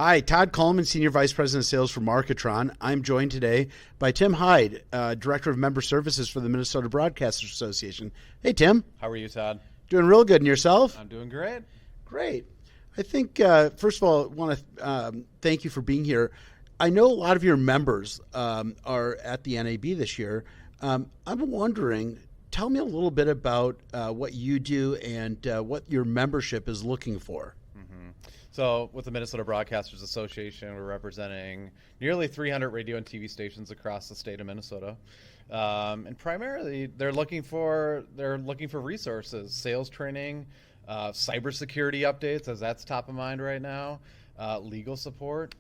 Hi, Todd Kalman, Senior Vice President of Sales for Marketron. I'm joined today by Tim Hyde, Director of Member Services for the Minnesota Broadcasters Association. Hey, Tim. How are you, Todd? Doing real good. And yourself? I'm doing great. Great. I think, first of all, I want to thank you for being here. I know a lot of your members are at the NAB this year. I'm wondering, tell me a little bit about what you do and what your membership is looking for. So with the Minnesota Broadcasters Association, we're representing nearly 300 radio and TV stations across the state of Minnesota. And primarily they're looking for resources, sales training, cybersecurity updates, as that's top of mind right now, legal support,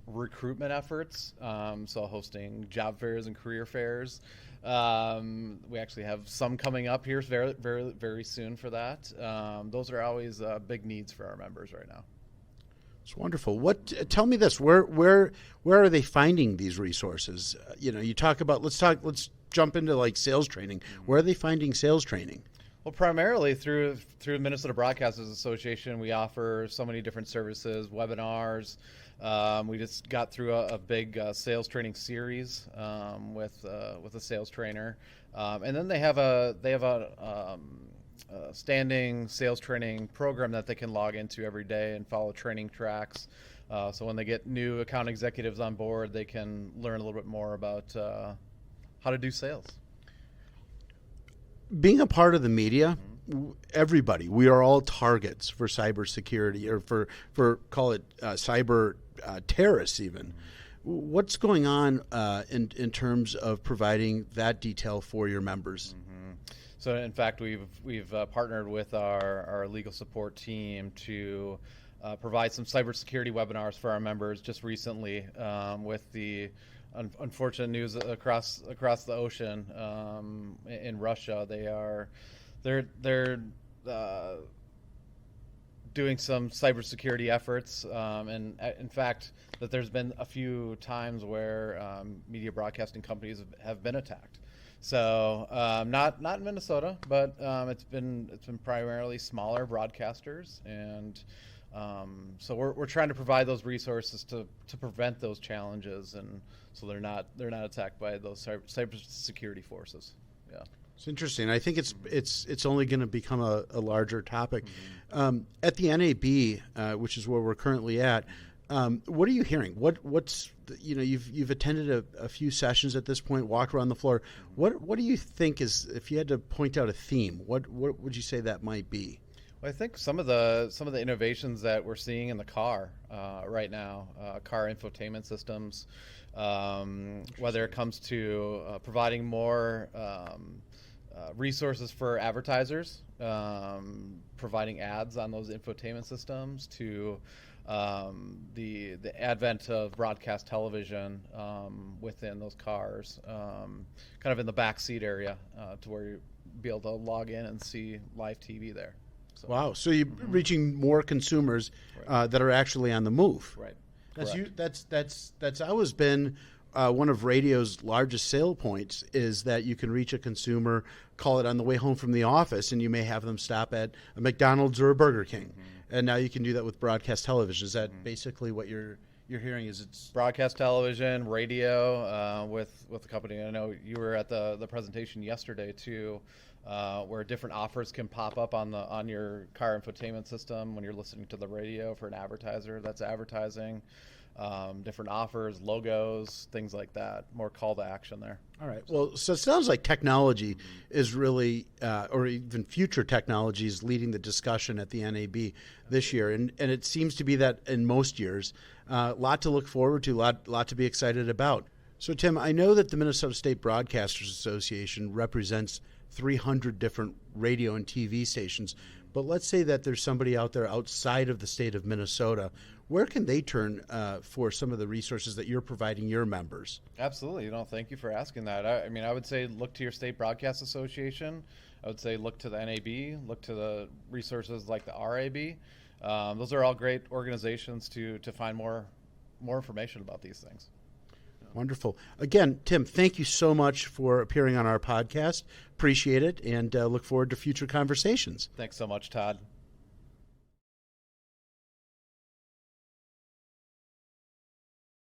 recruitment efforts, so hosting job fairs and career fairs. We actually have some coming up here very, very, very soon for that. Those are always big needs for our members right now. It's wonderful. Tell me this: where are they finding these resources? You talk about. Let's jump into like sales training. Where are they finding sales training? Well, primarily through Minnesota Broadcasters Association, we offer so many different services, webinars. We just got through a big sales training series with a sales trainer, and then they have a standing sales training program that they can log into every day and follow training tracks. So when they get new account executives on board, they can learn a little bit more about how to do sales. Being a part of the media, everybody, we are all targets for cybersecurity or for call it cyber terrorists even. What's going on in terms of providing that detail for your members? So in fact, we've partnered with our legal support team to provide some cybersecurity webinars for our members just recently with the unfortunate news across the ocean in Russia. They're doing some cybersecurity efforts, and in fact, that there's been a few times where media broadcasting companies have been attacked. So not in Minnesota, but it's been primarily smaller broadcasters, and so we're trying to provide those resources to prevent those challenges, and so they're not attacked by those cybersecurity forces. Yeah. It's interesting. I think it's only going to become a larger topic. At the NAB, which is where we're currently at, what are you hearing? What's you've attended a few sessions at this point, walked around the floor. What do you think is, if you had to point out a theme, what would you say that might be? Well, I think some of the innovations that we're seeing in the car right now, car infotainment systems, whether it comes to providing more resources for advertisers, providing ads on those infotainment systems, to the advent of broadcast television within those cars, kind of in the back seat area, to where you'll be able to log in and see live TV there. So. Wow! So you're reaching more consumers that are actually on the move. Right. That's always been one of radio's largest sale points, is that you can reach a consumer, call it on the way home from the office, and you may have them stop at a McDonald's or a Burger King. And now you can do that with broadcast television. Is that basically what you're hearing? Is it's broadcast television, radio, with the company? I know you were at the presentation yesterday too, where different offers can pop up on your car infotainment system when you're listening to the radio for an advertiser that's advertising. Different offers, logos, things like that. More call to action there. All right. Well, so it sounds like technology is really, or even future technology is leading the discussion at the NAB this year, and it seems to be that in most years. A lot to look forward to, lot to be excited about. So, Tim, I know that the Minnesota State Broadcasters Association represents 300 different radio and TV stations, but let's say that there's somebody out there outside of the state of Minnesota. Where can they turn for some of the resources that you're providing your members? Absolutely. Thank you for asking that. I would say look to your state broadcast association. I would say look to the NAB, look to the resources like the RAB. Those are all great organizations to find more information about these things. Wonderful. Again, Tim, thank you so much for appearing on our podcast. Appreciate it, and look forward to future conversations. Thanks so much, Todd.